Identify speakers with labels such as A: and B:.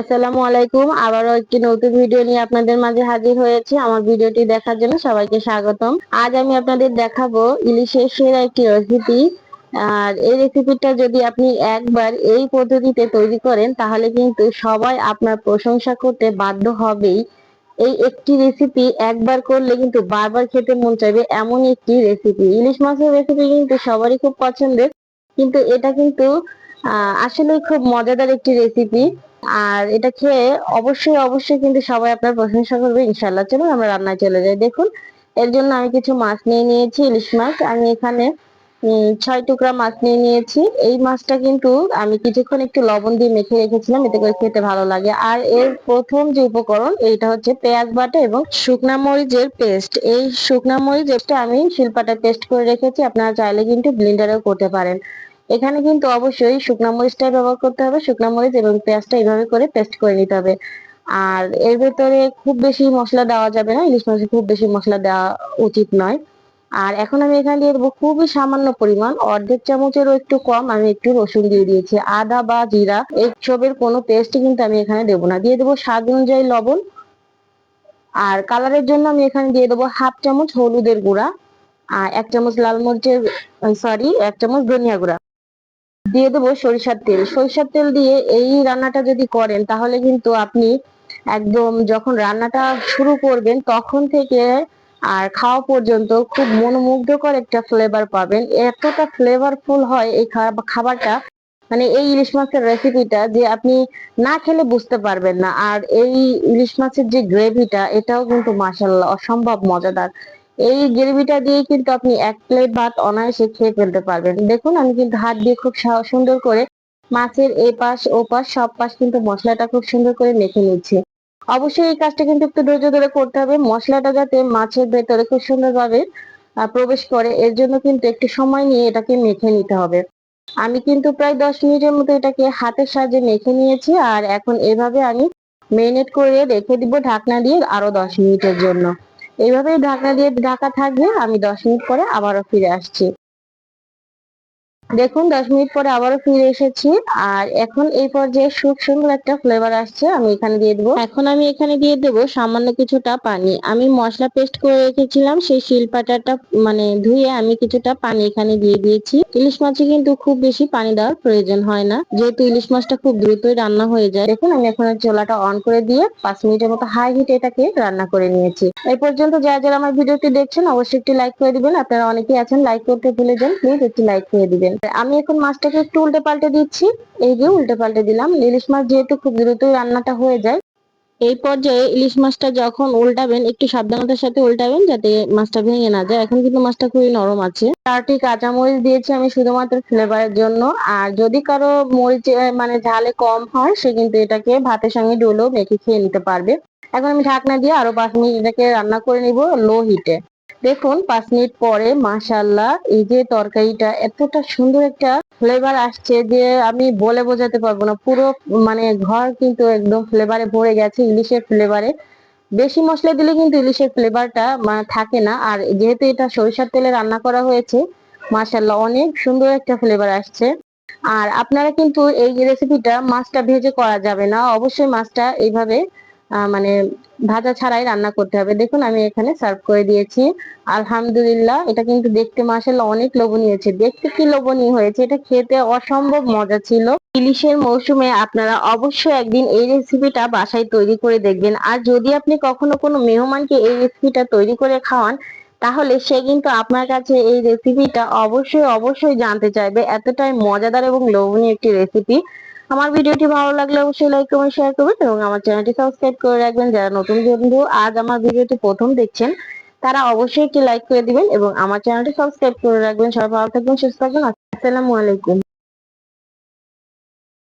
A: আসসালামু আলাইকুম। আবারও একটি নতুন ভিডিও নিয়ে আপনাদের মাঝে হাজির হয়েছি। আমার ভিডিওটি দেখার জন্য সবাইকে স্বাগতম। আজ আমি আপনাদের দেখাবো ইলিশের সেরা একটি রেসিপি। আর এই রেসিপিটা যদি আপনি একবার এই পদ্ধতিতে তৈরি করেন তাহলে কিন্তু সবাই আপনার প্রশংসা করতে বাধ্য হবেই। এই একটি রেসিপি একবার করলে কিন্তু বারবার খেতে মন চাইবে, এমন একটি রেসিপি। ইলিশ মাছের রেসিপি কিন্তু সবারই খুব পছন্দের, কিন্তু এটা কিন্তু আসলে খুব মজাদার একটি রেসিপি। আর এটা খেয়ে অবশ্যই অবশ্যই কিন্তু সবাই আপনার প্রশংসা করবে ইনশাল্লাহ। চলুন আমরা রান্নায় চলে যাই। দেখুন, এর জন্য আমি কিছু মাছ নিয়ে নিয়েছি। ইলিশ মাছ আমি এখানে 6 টুকরা মাছ নিয়ে নিয়েছি। এই মাছটা কিন্তু আমি কিছুক্ষণ একটু লবণ দিয়ে মেখে রেখেছিলাম, এতে করে খেতে ভালো লাগে। আর এর প্রথম যে উপকরণ এইটা হচ্ছে পেঁয়াজ বাটা এবং শুকনা মরিচের পেস্ট। এই শুকনা মরিচটা আমি শিলপাটায় পেস্ট করে রেখেছি, আপনারা চাইলে কিন্তু ব্লেন্ডারেও করতে পারেন। এখানে কিন্তু অবশ্যই শুকনা মরিচটাই ব্যবহার করতে হবে। শুকনা মরিচ এবং পেঁয়াজটা এইভাবে করে পেস্ট করে নিতে হবে। আর এর ভেতরে খুব বেশি মশলা দেওয়া যাবে না, ইলিশ মাছে খুব বেশি মশলা দেওয়া উচিত নয়। আর এখন আমি এখানে দিয়ে দেবো খুবই সামান্য পরিমাণ, অর্ধেক চামচেরও একটু কম, আমি একটু রসুন দিয়ে দিয়েছি। আদা বা জিরা এইসবের কোনো পেস্ট কিন্তু আমি এখানে দেবো না। দিয়ে দেবো স্বাদ অনুযায়ী লবণ। আর কালারের জন্য আমি এখানে দিয়ে দেবো হাফ চামচ হলুদের গুঁড়া, আর 1 চামচ লাল মরিচের সরি 1 চামচ ধনিয়া গুঁড়া। দিয়ে দেবো সরিষার তেল। সরিষার তেল দিয়ে এই রান্নাটা যদি করেন তাহলে কিন্তু আপনি একদম যখন রান্নাটা শুরু করবেন তখন থেকে আর খাওয়া পর্যন্ত খুব মনোমুগ্ধকর একটা ফ্লেভার পাবেন। এতটা ফ্লেভারফুল হয় এই খাবারটা, মানে এই ইলিশ মাছের রেসিপিটা, যে আপনি না খেলে বুঝতে পারবেন না। আর এই ইলিশ মাছের যে গ্রেভিটা, এটাও কিন্তু মাশাআল্লাহ অসম্ভব মজাদার। এই গ্রেভিটা দিয়ে কিন্তু আপনি 1 প্লেট ভাত অনায়াসে খেয়ে ফেলতে পারবেন। দেখুন, আমি কিন্তু হাত দিয়ে খুব সুন্দর করে মাছের এ পাশ ও পাশ সব পাশ কিন্তু মশলাটা খুব সুন্দর করে মেখে নিচ্ছি। অবশ্যই এই কাজটা কিন্তু একটু ধৈর্য ধরে করতে হবে, মশলাটা যাতে মাছের ভেতরে খুব সুন্দরভাবে প্রবেশ করে, এর জন্য কিন্তু একটু সময় নিয়ে এটাকে মেখে নিতে হবে। আমি কিন্তু প্রায় 10 মিনিটের মতো এটাকে হাতের সাহায্যে মেখে নিয়েছি। আর এখন এভাবে আমি মেরিনেট করে রেখে দিব ঢাকনা দিয়ে আরো 10 মিনিটের জন্য। এইভাবেই ঢাকনা দিয়ে ঢাকা থাকবে। আমি 10 মিনিট পরে আবারও ফিরে আসছি। দেখুন, 10 মিনিট পরে আবারও ফিরে এসেছি। আর এখন এই পর্যায়ে খুব সুন্দর একটা ফ্লেভার আসছে। আমি এখানে দিয়ে দেবো, এখন আমি এখানে দিয়ে দেবো সামান্য কিছুটা পানি। আমি মশলা পেস্ট করে রেখেছিলাম, সেই শিলপাটাটা মানে ধুয়ে আমি কিছুটা পানি এখানে দিয়ে দিয়েছি। ইলিশ মাছে কিন্তু খুব বেশি পানি দেওয়ার প্রয়োজন হয় না, যেহেতু ইলিশ মাছটা খুব দ্রুতই রান্না হয়ে যায়। দেখুন, আমি এখন চুলাটা অন করে দিয়ে 5 মিনিটের মতো হাই হিটে এটাকে রান্না করে নিয়েছি। এই পর্যন্ত যারা যারা আমার ভিডিওটি দেখছেন অবশ্যই একটি লাইক করে দিবেন। আপনারা অনেকেই আছেন লাইক করতে ভুলে যান, প্লিজ একটি লাইক করে দিবেন। আমি এখন মাছটাকে একটু উল্টে পাল্টে দিচ্ছি। এই যে উল্টে পাল্টে দিলাম। ইলিশ মাছ যেহেতু খুব দ্রুতই রান্নাটা হয়ে যায়, এই পর্যায়ে ইলিশ মাছটা যখন উল্টাবেন একটু সাবধানতার সাথে উল্টাবেন, যাতে মাছটা ভেঙে না যায়। এখন কিন্তু মাছটা খুবই নরম আছে। 4টি কাঁচামরিচ দিয়েছি আমি শুধুমাত্র ফ্লেভারের জন্য। আর যদি কারো মরিচ মানে ঝালে কম হয়, সে কিন্তু এটাকে ভাতের সঙ্গে ডলেও মেখে খেয়ে নিতে পারবে। এখন আমি ঢাকনা দিয়ে আরো 5 মিনিট এটাকে রান্না করে নিব লো হিটে। দেখুন, 5 মিনিট পরে মাশাআল্লাহ এই যে তরকারিটা এতটা সুন্দর একটা ফ্লেভার আসছে যে আমি বলে বোঝাতে পারবো না। পুরো মানে ঘর কিন্তু একদম ফ্লেভারে ভরে গেছে, ইলিশের ফ্লেভারে। বেশি মশলা দিলে কিন্তু ইলিশের ফ্লেভারটা থাকে না। আর যেহেতু এটা সরিষার তেলে রান্না করা হয়েছে, মাশাআল্লাহ অনেক সুন্দর একটা ফ্লেভার আসছে। আর আপনারা কিন্তু এই রেসিপিটা মাছটা ভেজে করা যাবে না, অবশ্যই মাছটা এইভাবে মানে ভাজা ছাড়াই রান্না করতে হবে। দেখুন, আমি এখানে সার্ভ করে দিয়েছি। আলহামদুলিল্লাহ, এটা কিন্তু দেখতে মাশাআল্লাহ অনেক লোভনীয় হয়েছে। দেখতে কি লোভনীয় হয়েছে, এটা খেতে অসম্ভব মজা ছিল। ইলিশের মৌসুমে আপনারা অবশ্যই একদিন এই রেসিপিটা বাসায় তৈরি করে দেখবেন। আর যদি আপনি কখনো কোনো মেহমানকে এই রেসিপিটা তৈরি করে খাওয়ান, তাহলে সে কিন্তু আপনার কাছে এই রেসিপিটা অবশ্যই অবশ্যই জানতে চাইবে। এতটাই মজাদার এবং লোভনীয় একটি রেসিপি। আমার ভিডিওটি ভালো লাগলে অবশ্যই লাইক কমেন্ট শেয়ার করবেন এবং আমার চ্যানেলটি সাবস্ক্রাইব করে রাখবেন। যারা নতুন বন্ধু আজ আমার ভিডিওটি প্রথম দেখছেন, তারা অবশ্যই একটি লাইক করে দিবেন এবং আমার চ্যানেলটি সাবস্ক্রাইব করে রাখবেন। সবাই ভালো থাকবেন, সুস্থ থাকবেন। আসসালামু আলাইকুম।